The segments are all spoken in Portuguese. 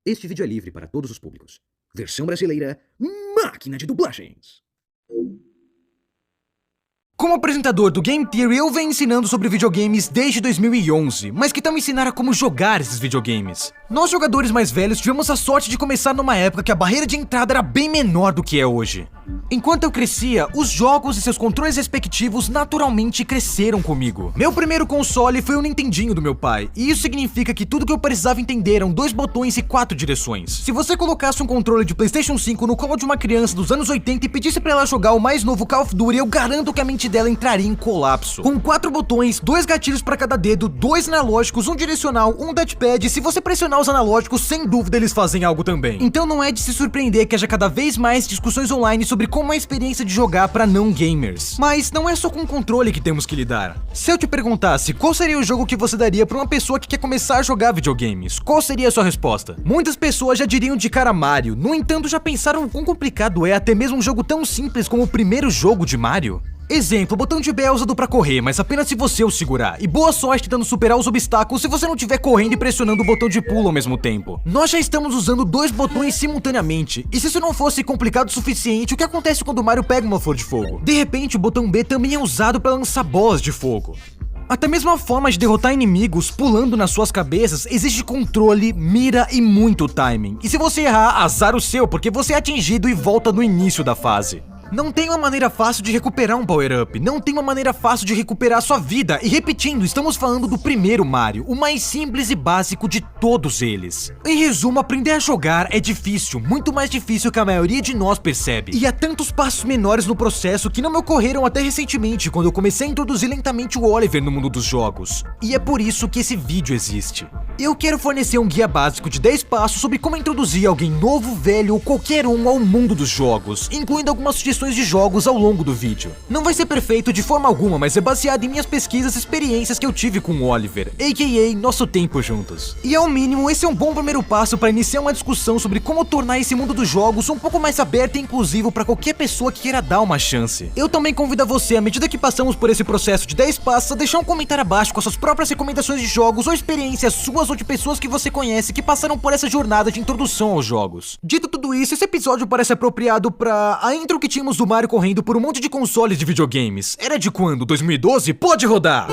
Este vídeo é livre para todos os públicos. Versão brasileira, máquina de dublagens. Como apresentador do Game Theory, eu venho ensinando sobre videogames desde 2011, mas que tal me ensinar a como jogar esses videogames? Nós jogadores mais velhos tivemos a sorte de começar numa época que a barreira de entrada era bem menor do que é hoje. Enquanto eu crescia, os jogos e seus controles respectivos naturalmente cresceram comigo. Meu primeiro console foi o Nintendinho do meu pai, e isso significa que tudo que eu precisava entender eram 2 botões e 4 direções. Se você colocasse um controle de PlayStation 5 no colo de uma criança dos anos 80 e pedisse pra ela jogar o mais novo Call of Duty, eu garanto que a mente dela entraria em colapso. Com 4 botões, 2 gatilhos pra cada dedo, 2 analógicos, um direcional, um touchpad, e se você pressionar os analógicos, sem dúvida eles fazem algo também. Então não é de se surpreender que haja cada vez mais discussões online sobre como é a experiência de jogar pra não gamers. Mas não é só com o controle que temos que lidar. Se eu te perguntasse qual seria o jogo que você daria pra uma pessoa que quer começar a jogar videogames, qual seria a sua resposta? Muitas pessoas já diriam de cara Mario, no entanto já pensaram o quão complicado é até mesmo um jogo tão simples como o primeiro jogo de Mario? Exemplo, o botão de B é usado pra correr, mas apenas se você o segurar. E boa sorte tentando superar os obstáculos se você não estiver correndo e pressionando o botão de pulo ao mesmo tempo. Nós já estamos usando 2 botões simultaneamente, e se isso não fosse complicado o suficiente, o que acontece quando o Mario pega uma flor de fogo? De repente, o botão B também é usado pra lançar bolas de fogo. Até mesmo a forma de derrotar inimigos pulando nas suas cabeças exige controle, mira e muito timing. E se você errar, azar o seu, porque você é atingido e volta no início da fase. Não tem uma maneira fácil de recuperar um power-up, não tem uma maneira fácil de recuperar sua vida, e repetindo, estamos falando do primeiro Mario, o mais simples e básico de todos eles. Em resumo, aprender a jogar é difícil, muito mais difícil que a maioria de nós percebe. E há tantos passos menores no processo que não me ocorreram até recentemente, quando eu comecei a introduzir lentamente o Oliver no mundo dos jogos. E é por isso que esse vídeo existe. Eu quero fornecer um guia básico de 10 passos sobre como introduzir alguém novo, velho ou qualquer um ao mundo dos jogos, incluindo algumas sugestões de jogos ao longo do vídeo. Não vai ser perfeito de forma alguma, mas é baseado em minhas pesquisas e experiências que eu tive com o Oliver, a.k.a. nosso tempo juntos. E ao mínimo, esse é um bom primeiro passo para iniciar uma discussão sobre como tornar esse mundo dos jogos um pouco mais aberto e inclusivo para qualquer pessoa que queira dar uma chance. Eu também convido a você, à medida que passamos por esse processo de 10 passos, a deixar um comentário abaixo com as suas próprias recomendações de jogos ou experiências suas ou de pessoas que você conhece que passaram por essa jornada de introdução aos jogos. Dito tudo isso, esse episódio parece apropriado pra a intro que tínhamos do Mario correndo por um monte de consoles de videogames. Era de quando? 2012? Pode rodar!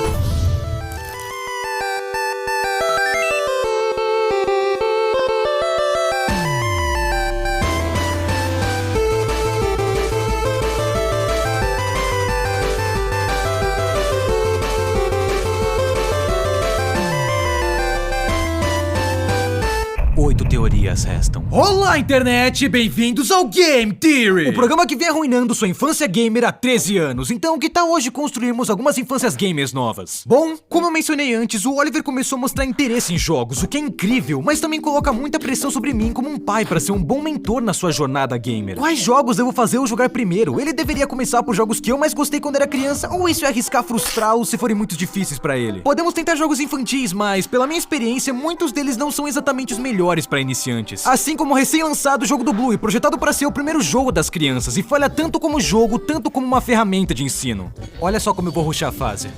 Teorias restam. Olá, internet! Bem-vindos ao Game Theory! O programa que vem arruinando sua infância gamer há 13 anos. Então, que tal hoje construirmos algumas infâncias gamers novas? Bom, como eu mencionei antes, o Oliver começou a mostrar interesse em jogos, o que é incrível, mas também coloca muita pressão sobre mim como um pai para ser um bom mentor na sua jornada gamer. Quais jogos devo fazer eu jogar primeiro? Ele deveria começar por jogos que eu mais gostei quando era criança, ou isso é arriscar frustrá-lo se forem muito difíceis para ele? Podemos tentar jogos infantis, mas pela minha experiência, muitos deles não são exatamente os melhores para iniciantes. Assim como o recém-lançado jogo do Blue, projetado para ser o primeiro jogo das crianças, e falha tanto como jogo, tanto como uma ferramenta de ensino. Olha só como eu vou rushar a fase.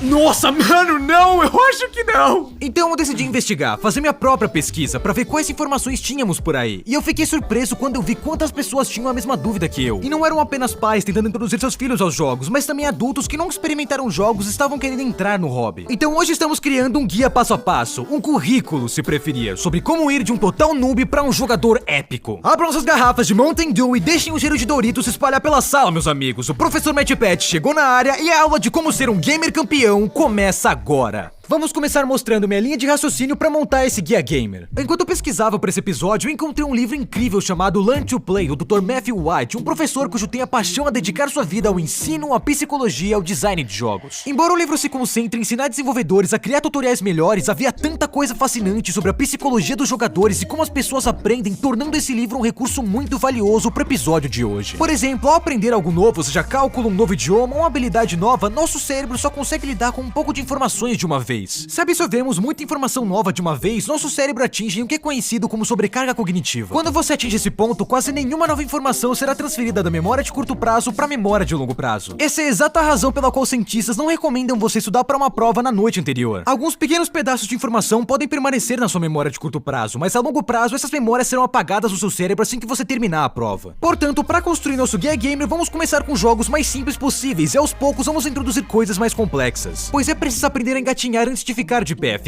Nossa, mano, não, eu acho que não. Então eu decidi investigar, fazer minha própria pesquisa pra ver quais informações tínhamos por aí. E eu fiquei surpreso quando eu vi quantas pessoas tinham a mesma dúvida que eu. E não eram apenas pais tentando introduzir seus filhos aos jogos, mas também adultos que não experimentaram jogos e estavam querendo entrar no hobby. Então hoje estamos criando um guia passo a passo, um currículo, se preferir, sobre como ir de um total noob pra um jogador épico. Abram suas garrafas de Mountain Dew e deixem o cheiro de Doritos se espalhar pela sala, meus amigos. O professor Matt Pat chegou na área e a aula de como ser um gamer campeão começa agora. Vamos começar mostrando minha linha de raciocínio para montar esse guia gamer. Enquanto eu pesquisava para esse episódio, eu encontrei um livro incrível chamado Learn to Play, do Dr. Matthew White, um professor cujo tem a paixão a dedicar sua vida ao ensino, à psicologia e ao design de jogos. Embora o livro se concentre em ensinar desenvolvedores a criar tutoriais melhores, havia tanta coisa fascinante sobre a psicologia dos jogadores e como as pessoas aprendem, tornando esse livro um recurso muito valioso para o episódio de hoje. Por exemplo, ao aprender algo novo, seja cálculo, um novo idioma ou uma habilidade nova, nosso cérebro só consegue lidar com um pouco de informações de uma vez. vez. Se absorvemos muita informação nova de uma vez, nosso cérebro atinge o que é conhecido como sobrecarga cognitiva. Quando você atinge esse ponto, quase nenhuma nova informação será transferida da memória de curto prazo para a memória de longo prazo. Essa é a exata razão pela qual cientistas não recomendam você estudar para uma prova na noite anterior. Alguns pequenos pedaços de informação podem permanecer na sua memória de curto prazo, mas a longo prazo essas memórias serão apagadas do seu cérebro assim que você terminar a prova. Portanto, para construir nosso guia gamer, vamos começar com jogos mais simples possíveis e aos poucos vamos introduzir coisas mais complexas. Pois é preciso aprender a engatinhar antes de ficar de pé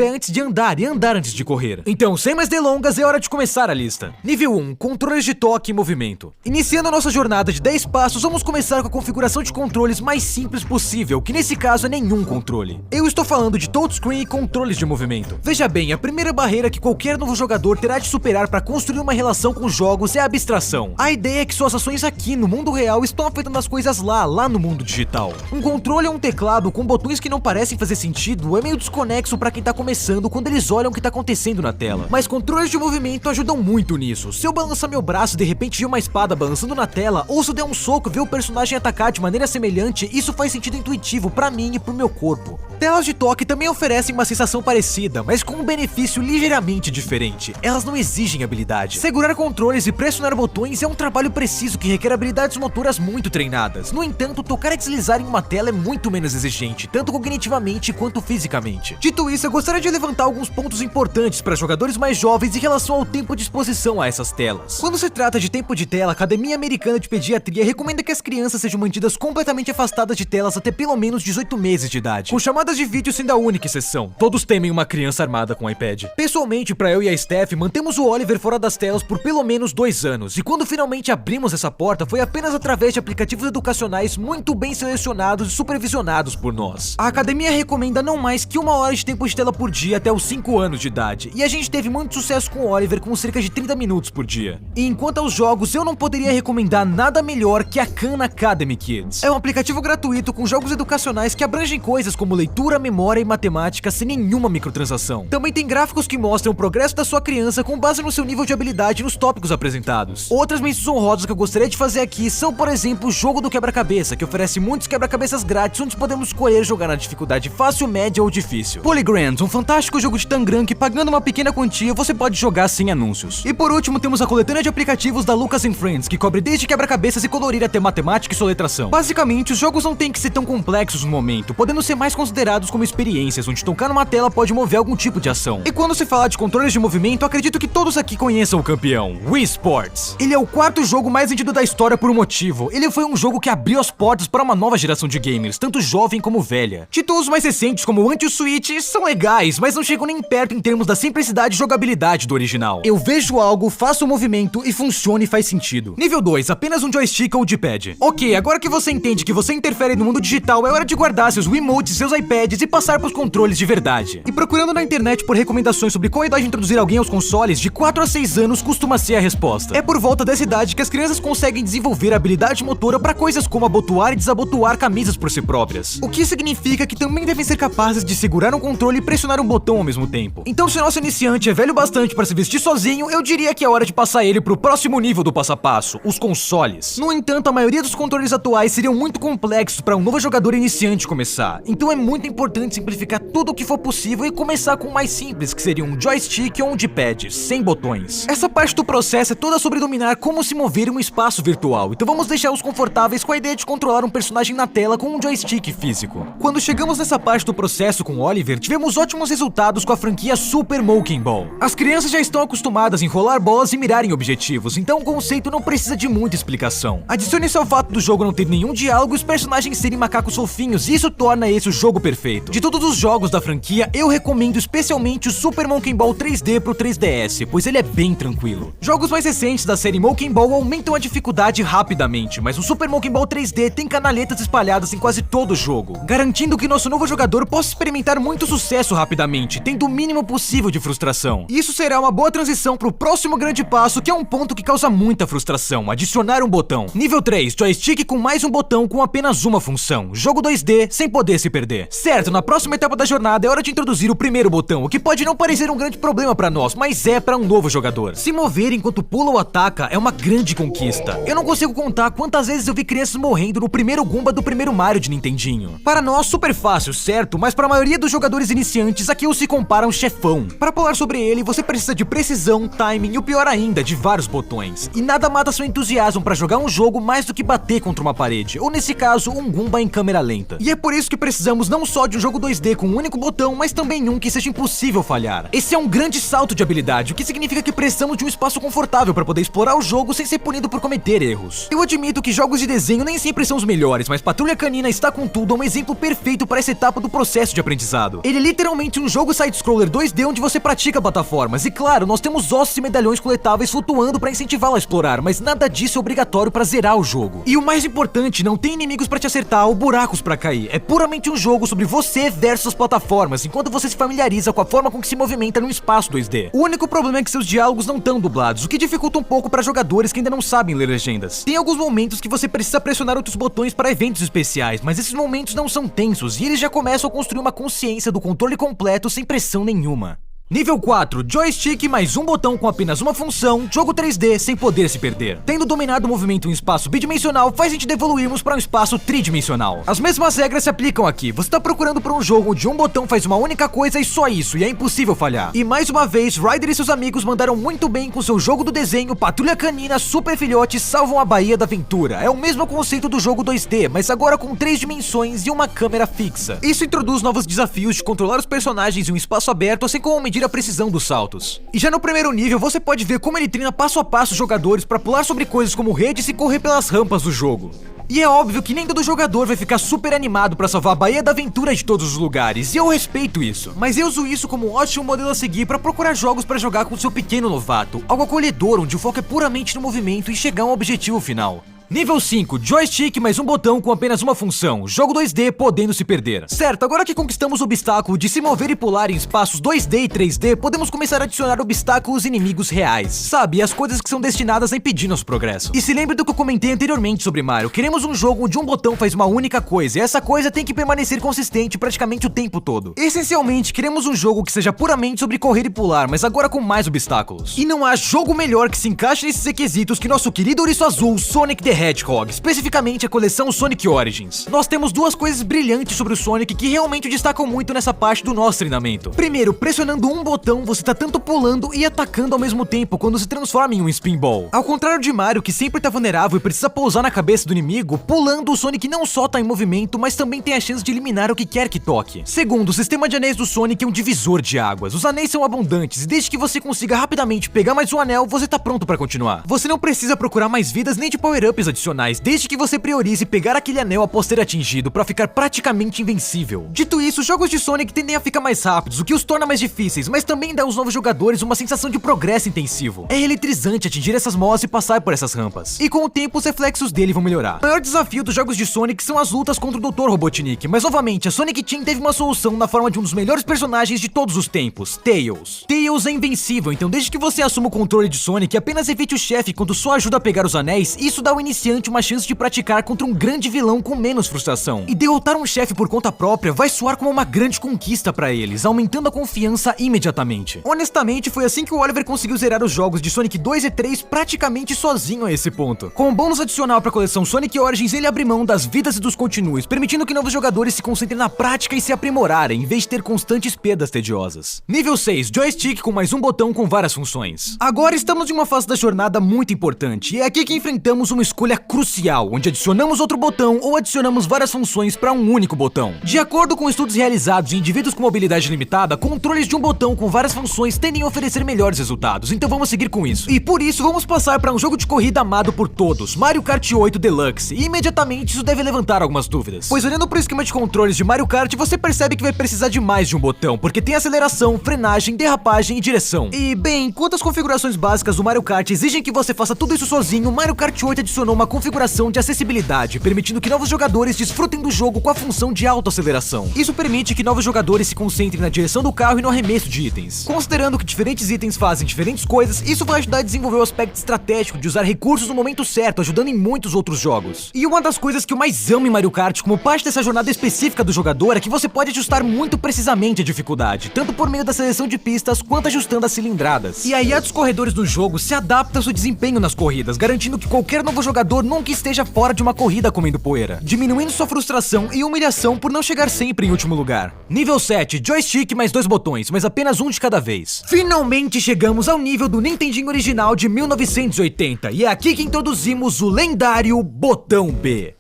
antes de andar e andar antes de correr. Então, sem mais delongas, é hora de começar a lista. Nível 1, controles de toque e movimento. Iniciando a nossa jornada de 10 passos, vamos começar com a configuração de controles mais simples possível, que nesse caso é nenhum controle. Eu estou falando de touchscreen e controles de movimento. Veja bem, a primeira barreira que qualquer novo jogador terá de superar para construir uma relação com os jogos é a abstração. A ideia é que suas ações aqui no mundo real estão afetando as coisas lá no mundo digital. Um controle ou um teclado com botões que não parecem fazer sentido é meio desconexo para quem tá começando quando eles olham o que tá acontecendo na tela. Mas controles de movimento ajudam muito nisso. Se eu balançar meu braço e de repente ver uma espada balançando na tela, ou se eu der um soco e ver o personagem atacar de maneira semelhante, isso faz sentido intuitivo pra mim e pro meu corpo. Telas de toque também oferecem uma sensação parecida, mas com um benefício ligeiramente diferente. Elas não exigem habilidade. Segurar controles e pressionar botões é um trabalho preciso que requer habilidades motoras muito treinadas. No entanto, tocar e deslizar em uma tela é muito menos exigente, tanto cognitivamente quanto fisicamente. Dito isso, eu gostaria de levantar alguns pontos importantes para jogadores mais jovens em relação ao tempo de exposição a essas telas. Quando se trata de tempo de tela, a Academia Americana de Pediatria recomenda que as crianças sejam mantidas completamente afastadas de telas até pelo menos 18 meses de idade, com chamadas de vídeo sendo a única exceção. Todos temem uma criança armada com iPad. Pessoalmente, para eu e a Steph, mantemos o Oliver fora das telas por pelo menos 2 anos, e quando finalmente abrimos essa porta, foi apenas através de aplicativos educacionais muito bem selecionados e supervisionados por nós. A academia recomenda não mais que 1 hora de tempo de tela por dia até os 5 anos de idade, e a gente teve muito sucesso com o Oliver com cerca de 30 minutos por dia. E enquanto aos jogos, eu não poderia recomendar nada melhor que a Khan Academy Kids. É um aplicativo gratuito com jogos educacionais que abrangem coisas como leitura, memória e matemática sem nenhuma microtransação. Também tem gráficos que mostram o progresso da sua criança com base no seu nível de habilidade nos tópicos apresentados. Outras menções honrosas que eu gostaria de fazer aqui são, por exemplo, o jogo do quebra-cabeça, que oferece muitos quebra-cabeças grátis onde podemos escolher jogar na dificuldade fácil, média ou difícil. Polygrams, um fantástico jogo de Tangram que, pagando uma pequena quantia, você pode jogar sem anúncios. E por último, temos a coletânea de aplicativos da Lucas & Friends, que cobre desde quebra-cabeças e colorir até matemática e soletração. Basicamente, os jogos não têm que ser tão complexos no momento, podendo ser mais considerados como experiências, onde tocar numa tela pode mover algum tipo de ação. E quando se fala de controles de movimento, acredito que todos aqui conheçam o campeão, Wii Sports. Ele é o 4º jogo mais vendido da história por um motivo. Ele foi um jogo que abriu as portas para uma nova geração de gamers, tanto jovem como velha. Títulos mais recentes, como o Anti-Switch, são legais, mas não chegam nem perto em termos da simplicidade e jogabilidade do original. Eu vejo algo, faço o movimento e funciona e faz sentido. Nível 2, apenas um joystick ou D-pad. Ok, agora que você entende que você interfere no mundo digital, é hora de guardar seus Wiimotes e seus iPads e passar pros controles de verdade. E procurando na internet por recomendações sobre qual idade introduzir alguém aos consoles, de 4 a 6 anos costuma ser a resposta. É por volta dessa idade que as crianças conseguem desenvolver a habilidade motora para coisas como abotoar e desabotoar camisas por si próprias. O que significa que também devem ser capazes de segurar um controle e pressionar um botão ao mesmo tempo. Então, se nosso iniciante é velho bastante para se vestir sozinho, eu diria que é hora de passar ele pro próximo nível do passo a passo, os consoles. No entanto, a maioria dos controles atuais seriam muito complexos para um novo jogador iniciante começar. Então é muito importante simplificar tudo o que for possível e começar com o mais simples, que seria um joystick ou um D-pad, sem botões. Essa parte do processo é toda sobre dominar como se mover em um espaço virtual, então vamos deixar-os confortáveis com a ideia de controlar um personagem na tela com um joystick físico. Quando chegamos nessa parte do processo com Oliver, tivemos ótimos resultados com a franquia Super Monkey Ball. As crianças já estão acostumadas a enrolar bolas e mirar em objetivos, então o conceito não precisa de muita explicação. Adicione-se ao fato do jogo não ter nenhum diálogo e os personagens serem macacos fofinhos, e isso torna esse o jogo perfeito. De todos os jogos da franquia, eu recomendo especialmente o Super Monkey Ball 3D pro 3DS, pois ele é bem tranquilo. Jogos mais recentes da série Monkey Ball aumentam a dificuldade rapidamente, mas o Super Monkey Ball 3D tem canaletas espalhadas em quase todo o jogo, garantindo que nosso novo jogador possa experimentar muito sucesso rapidamente, tendo o mínimo possível de frustração. E isso será uma boa transição pro próximo grande passo, que é um ponto que causa muita frustração: adicionar um botão. Nível 3, joystick com mais um botão com apenas uma função. Jogo 2D sem poder se perder. Certo, na próxima etapa da jornada é hora de introduzir o primeiro botão, o que pode não parecer um grande problema pra nós, mas é pra um novo jogador. Se mover enquanto pula ou ataca é uma grande conquista. Eu não consigo contar quantas vezes eu vi crianças morrendo no primeiro Goomba do primeiro Mario de Nintendinho. Para nós, super fácil, certo? Mas para a maioria dos jogadores iniciantes, aquilo se compara a um chefão. Para pular sobre ele, você precisa de precisão, timing e o pior ainda, de vários botões. E nada mata seu entusiasmo para jogar um jogo mais do que bater contra uma parede, ou nesse caso, um Goomba em câmera lenta. E é por isso que precisamos não só de um jogo 2D com um único botão, mas também um que seja impossível falhar. Esse é um grande salto de habilidade, o que significa que precisamos de um espaço confortável para poder explorar o jogo sem ser punido por cometer erros. Eu admito que jogos de desenho nem sempre são os melhores, mas Patrulha Canina está contudo um exemplo perfeito para essa etapa do processo de aprendizado. Ele é literalmente um jogo side-scroller 2D onde você pratica plataformas, e claro, nós temos ossos e medalhões coletáveis flutuando para incentivá-lo a explorar, mas nada disso é obrigatório para zerar o jogo. E o mais importante, não tem inimigos para te acertar ou buracos para cair, é puramente um jogo sobre você versus as plataformas, enquanto você se familiariza com a forma com que se movimenta num espaço 2D. O único problema é que seus diálogos não estão dublados, o que dificulta um pouco para jogadores que ainda não sabem ler legendas. Tem alguns momentos que você precisa pressionar outros botões para eventos especiais, mas esses momentos não são tensos e eles já começam a construir uma consciência do controle completo sem pressão nenhuma. Nível 4, joystick mais um botão com apenas uma função, jogo 3D sem poder se perder. Tendo dominado o movimento em espaço bidimensional, faz sentido evoluirmos para um espaço tridimensional. As mesmas regras se aplicam aqui, você está procurando por um jogo onde um botão faz uma única coisa e só isso, e é impossível falhar. E mais uma vez, Ryder e seus amigos mandaram muito bem com seu jogo do desenho Patrulha Canina Super Filhotes Salvam a Baía da Aventura. É o mesmo conceito do jogo 2D, mas agora com 3 dimensões e uma câmera fixa. Isso introduz novos desafios de controlar os personagens em um espaço aberto, assim como medir a precisão dos saltos. E já no primeiro nível, você pode ver como ele treina passo a passo os jogadores para pular sobre coisas como redes e correr pelas rampas do jogo. E é óbvio que nem todo jogador vai ficar super animado pra salvar a Baía da Aventura de todos os lugares, e eu respeito isso. Mas eu uso isso como um ótimo modelo a seguir pra procurar jogos pra jogar com seu pequeno novato, algo acolhedor onde o foco é puramente no movimento e chegar a um objetivo final. Nível 5, joystick mais um botão com apenas uma função, jogo 2D podendo se perder. Certo, agora que conquistamos o obstáculo de se mover e pular em espaços 2D e 3D, podemos começar a adicionar obstáculos inimigos reais. Sabe, as coisas que são destinadas a impedir nosso progresso. E se lembre do que eu comentei anteriormente sobre Mario, queremos um jogo onde um botão faz uma única coisa, e essa coisa tem que permanecer consistente praticamente o tempo todo. Essencialmente, queremos um jogo que seja puramente sobre correr e pular, mas agora com mais obstáculos. E não há jogo melhor que se encaixe nesses requisitos que nosso querido ouriço azul, Sonic the Hedgehog, especificamente a coleção Sonic Origins. Nós temos duas coisas brilhantes sobre o Sonic que realmente destacam muito nessa parte do nosso treinamento. Primeiro, pressionando um botão, você tá tanto pulando e atacando ao mesmo tempo quando se transforma em um Spinball. Ao contrário de Mario, que sempre tá vulnerável e precisa pousar na cabeça do inimigo, pulando o Sonic não só tá em movimento, mas também tem a chance de eliminar o que quer que toque. Segundo, o sistema de anéis do Sonic é um divisor de águas. Os anéis são abundantes e desde que você consiga rapidamente pegar mais um anel, você tá pronto pra continuar. Você não precisa procurar mais vidas nem de power-ups adicionais, desde que você priorize pegar aquele anel após ser atingido pra ficar praticamente invencível. Dito isso, jogos de Sonic tendem a ficar mais rápidos, o que os torna mais difíceis, mas também dá aos novos jogadores uma sensação de progresso intensivo. É eletrizante atingir essas molas e passar por essas rampas. E com o tempo, os reflexos dele vão melhorar. O maior desafio dos jogos de Sonic são as lutas contra o Dr. Robotnik, mas novamente, a Sonic Team teve uma solução na forma de um dos melhores personagens de todos os tempos, Tails. Tails é invencível, então desde que você assuma o controle de Sonic e apenas evite o chefe quando só ajuda a pegar os anéis, isso dá ao iniciante uma chance de praticar contra um grande vilão com menos frustração. E derrotar um chefe por conta própria vai soar como uma grande conquista pra eles, aumentando a confiança imediatamente. Honestamente, foi assim que o Oliver conseguiu zerar os jogos de Sonic 2 e 3 praticamente sozinho a esse ponto. Com um bônus adicional pra coleção Sonic Origins, ele abre mão das vidas e dos continues, permitindo que novos jogadores se concentrem na prática e se aprimorarem, em vez de ter constantes perdas tediosas. Nível 6, joystick com mais um botão com várias funções. Agora estamos em uma fase da jornada muito importante, e é aqui que enfrentamos uma escolha crucial, onde adicionamos outro botão ou adicionamos várias funções para um único botão. De acordo com estudos realizados em indivíduos com mobilidade limitada, controles de um botão com várias funções tendem a oferecer melhores resultados, então vamos seguir com isso. E por isso vamos passar para um jogo de corrida amado por todos, Mario Kart 8 Deluxe, e imediatamente isso deve levantar algumas dúvidas. Pois olhando para o esquema de controles de Mario Kart, você percebe que vai precisar de mais de um botão, porque tem aceleração, frenagem, derrapagem e direção. E bem, enquanto as configurações básicas do Mario Kart exigem que você faça tudo isso sozinho, o Mario Kart 8 adicionou uma configuração de acessibilidade, permitindo que novos jogadores desfrutem do jogo com a função de autoaceleração. Isso permite que novos jogadores se concentrem na direção do carro e no arremesso de itens. Considerando que diferentes itens fazem diferentes coisas, isso vai ajudar a desenvolver o aspecto estratégico de usar recursos no momento certo, ajudando em muitos outros jogos. E uma das coisas que eu mais amo em Mario Kart como parte dessa jornada específica do jogador é que você pode ajustar muito precisamente a dificuldade, tanto por meio da seleção de pistas quanto ajustando as cilindradas. E a IA dos corredores do jogo se adapta ao seu desempenho nas corridas, garantindo que qualquer novo jogador jogador nunca esteja fora de uma corrida comendo poeira, diminuindo sua frustração e humilhação por não chegar sempre em último lugar. Nível 7, joystick mais 2 botões, mas apenas um de cada vez. Finalmente chegamos ao nível do Nintendinho original de 1980, e é aqui que introduzimos o lendário botão B.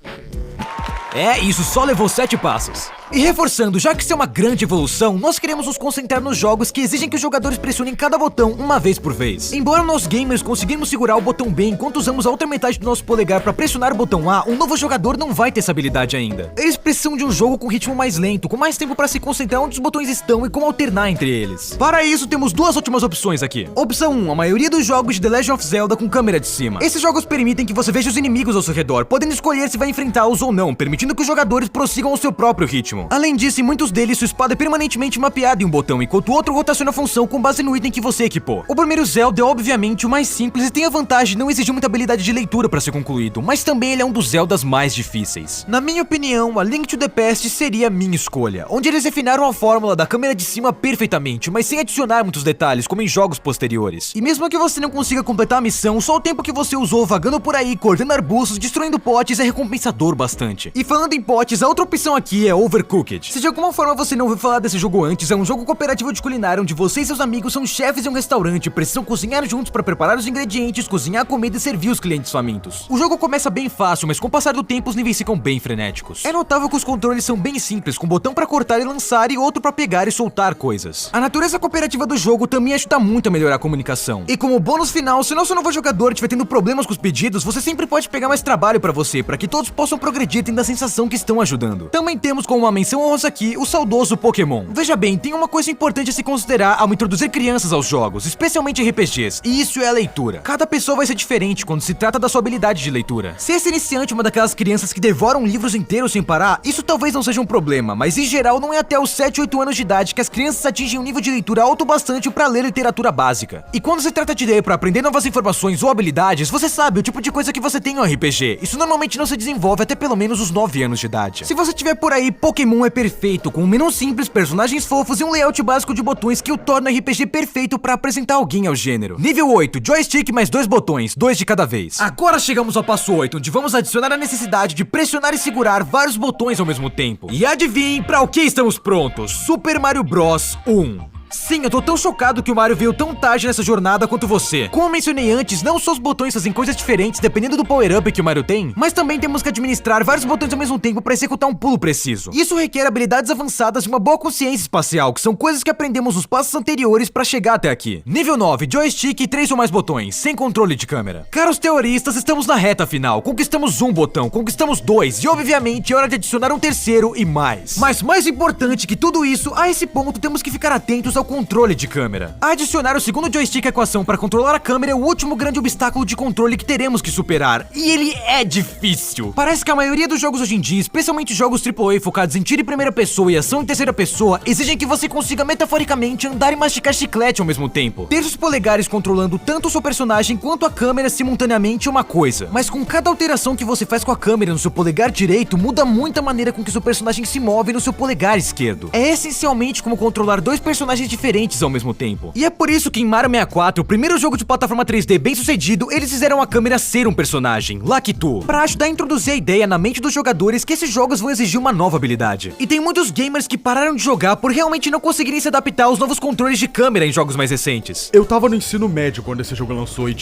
Isso só levou 7 passos. E reforçando, já que isso é uma grande evolução, nós queremos nos concentrar nos jogos que exigem que os jogadores pressionem cada botão uma vez por vez. Embora nós gamers conseguirmos segurar o botão B enquanto usamos a outra metade do nosso polegar para pressionar o botão A, um novo jogador não vai ter essa habilidade ainda. Eles precisam de um jogo com ritmo mais lento, com mais tempo para se concentrar onde os botões estão e como alternar entre eles. Para isso, temos duas últimas opções aqui. Opção 1, a maioria dos jogos de The Legend of Zelda com câmera de cima. Esses jogos permitem que você veja os inimigos ao seu redor, podendo escolher se vai enfrentá-los ou não, permitindo que os jogadores prossigam ao seu próprio ritmo. Além disso, em muitos deles, sua espada é permanentemente mapeada em um botão, enquanto o outro rotaciona a função com base no item que você equipou. O primeiro Zelda é obviamente o mais simples e tem a vantagem de não exigir muita habilidade de leitura para ser concluído, mas também ele é um dos Zeldas mais difíceis. Na minha opinião, a Link to the Past seria a minha escolha, onde eles refinaram a fórmula da câmera de cima perfeitamente, mas sem adicionar muitos detalhes, como em jogos posteriores. E mesmo que você não consiga completar a missão, só o tempo que você usou vagando por aí, cortando arbustos, destruindo potes é recompensador bastante. E falando em potes, a outra opção aqui é Overcooked. Se de alguma forma você não ouviu falar desse jogo antes, é um jogo cooperativo de culinária onde você e seus amigos são chefes em um restaurante e precisam cozinhar juntos para preparar os ingredientes, cozinhar a comida e servir os clientes famintos. O jogo começa bem fácil, mas com o passar do tempo os níveis ficam bem frenéticos. É notável que os controles são bem simples, com um botão para cortar e lançar e outro para pegar e soltar coisas. A natureza cooperativa do jogo também ajuda muito a melhorar a comunicação. E como bônus final, se nosso novo jogador estiver tendo problemas com os pedidos, você sempre pode pegar mais trabalho para você, para que todos possam progredir tendo a sensação que estão ajudando. Também temos como uma menção honrosa aqui o saudoso Pokémon. Veja bem, tem uma coisa importante a se considerar ao introduzir crianças aos jogos, especialmente RPGs, e isso é a leitura. Cada pessoa vai ser diferente quando se trata da sua habilidade de leitura. Se esse iniciante é uma daquelas crianças que devoram livros inteiros sem parar, isso talvez não seja um problema, mas em geral não é até os 7 ou 8 anos de idade que as crianças atingem um nível de leitura alto bastante para ler literatura básica. E quando se trata de ler para aprender novas informações ou habilidades, você sabe o tipo de coisa que você tem no RPG. Isso normalmente não se desenvolve até pelo menos os 9 anos de idade. Se você tiver por aí, Pokémon é perfeito, com um menu simples, personagens fofos e um layout básico de botões que o torna o RPG perfeito para apresentar alguém ao gênero. Nível 8, joystick mais 2 botões, 2 de cada vez. Agora chegamos ao passo 8, onde vamos adicionar a necessidade de pressionar e segurar vários botões ao mesmo tempo. E adivinhem para o que estamos prontos? Super Mario Bros 1. Sim, eu tô tão chocado que o Mario veio tão tarde nessa jornada quanto você. Como eu mencionei antes, não só os botões fazem coisas diferentes dependendo do power-up que o Mario tem, mas também temos que administrar vários botões ao mesmo tempo para executar um pulo preciso. Isso requer habilidades avançadas e uma boa consciência espacial, que são coisas que aprendemos nos passos anteriores para chegar até aqui. Nível 9, joystick e 3 ou mais botões, sem controle de câmera. Caros teoristas, estamos na reta final, conquistamos um botão, conquistamos 2 e obviamente é hora de adicionar um terceiro e mais. Mas mais importante que tudo isso, a esse ponto temos que ficar atentos ao controle de câmera. Adicionar o segundo joystick à equação para controlar a câmera é o último grande obstáculo de controle que teremos que superar, e ele é difícil. Parece que a maioria dos jogos hoje em dia, especialmente jogos AAA focados em tiro em primeira pessoa e ação em terceira pessoa, exigem que você consiga metaforicamente andar e mastigar chiclete ao mesmo tempo. Ter os polegares controlando tanto o seu personagem quanto a câmera simultaneamente é uma coisa, mas com cada alteração que você faz com a câmera no seu polegar direito, muda muito a maneira com que seu personagem se move no seu polegar esquerdo. É essencialmente como controlar dois personagens diferentes ao mesmo tempo. E é por isso que em Mario 64, o primeiro jogo de plataforma 3D bem sucedido, eles fizeram a câmera ser um personagem, Lakitu, pra ajudar a introduzir a ideia na mente dos jogadores que esses jogos vão exigir uma nova habilidade. E tem muitos gamers que pararam de jogar por realmente não conseguirem se adaptar aos novos controles de câmera em jogos mais recentes. Eu tava no ensino médio quando esse jogo lançou e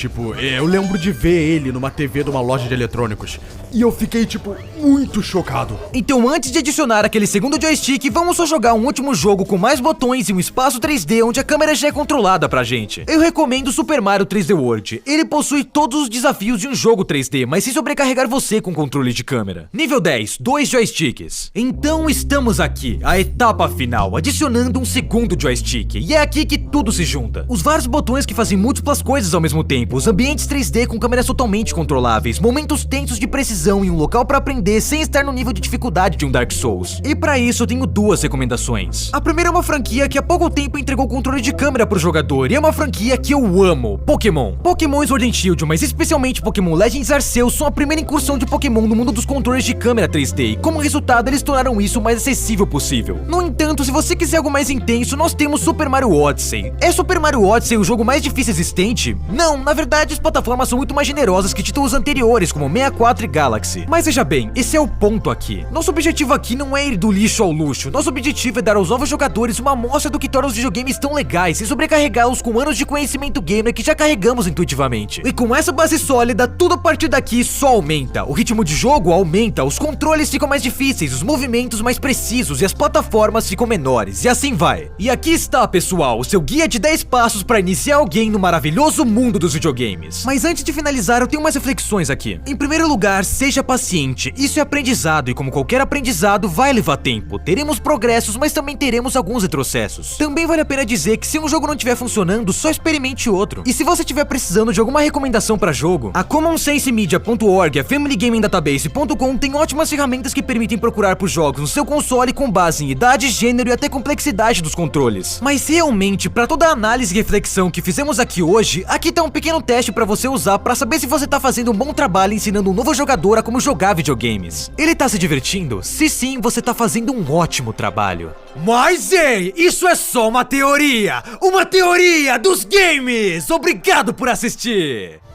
eu lembro de ver ele numa TV de uma loja de eletrônicos. E eu fiquei muito chocado. Então antes de adicionar aquele segundo joystick, vamos só jogar um último jogo com mais botões e um espaço 3D onde a câmera já é controlada pra gente. Eu recomendo Super Mario 3D World. Ele possui todos os desafios de um jogo 3D, mas sem sobrecarregar você com controle de câmera. Nível 10, 2 joysticks. Então estamos aqui, a etapa final, adicionando um segundo joystick. E é aqui que tudo se junta. Os vários botões que fazem múltiplas coisas ao mesmo tempo, os ambientes 3D com câmeras totalmente controláveis, momentos tensos de precisão e um local pra aprender sem estar no nível de dificuldade de um Dark Souls. E pra isso eu tenho duas recomendações. A primeira é uma franquia que há pouco tempo tempo entregou o controle de câmera pro jogador, e é uma franquia que eu amo, Pokémon. Pokémon Sword and Shield, mas especialmente Pokémon Legends Arceus, são a primeira incursão de Pokémon no mundo dos controles de câmera 3D, e como resultado eles tornaram isso o mais acessível possível. No entanto, se você quiser algo mais intenso, nós temos Super Mario Odyssey. É Super Mario Odyssey o jogo mais difícil existente? Não, na verdade as plataformas são muito mais generosas que títulos anteriores, como 64 e Galaxy. Mas veja bem, esse é o ponto aqui. Nosso objetivo aqui não é ir do lixo ao luxo, nosso objetivo é dar aos novos jogadores uma amostra do que torna os videogames tão legais e sobrecarregá-los com anos de conhecimento gamer que já carregamos intuitivamente. E com essa base sólida, tudo a partir daqui só aumenta. O ritmo de jogo aumenta, os controles ficam mais difíceis, os movimentos mais precisos e as plataformas ficam menores, e assim vai. E aqui está, pessoal, o seu guia de 10 passos para iniciar alguém no maravilhoso mundo dos videogames. Mas antes de finalizar, eu tenho umas reflexões aqui. Em primeiro lugar, seja paciente. Isso é aprendizado e como qualquer aprendizado, vai levar tempo. Teremos progressos, mas também teremos alguns retrocessos. Também vale a pena dizer que se um jogo não estiver funcionando, só experimente outro. E se você estiver precisando de alguma recomendação para jogo, a commonsensemedia.org e a familygamingdatabase.com tem ótimas ferramentas que permitem procurar por jogos no seu console com base em idade, gênero e até complexidade dos controles. Mas realmente, para toda a análise e reflexão que fizemos aqui hoje, aqui tá um pequeno teste para você usar para saber se você tá fazendo um bom trabalho ensinando um novo jogador a como jogar videogames. Ele tá se divertindo? Se sim, você tá fazendo um ótimo trabalho. Mas ei, isso é só uma teoria dos games! Obrigado por assistir!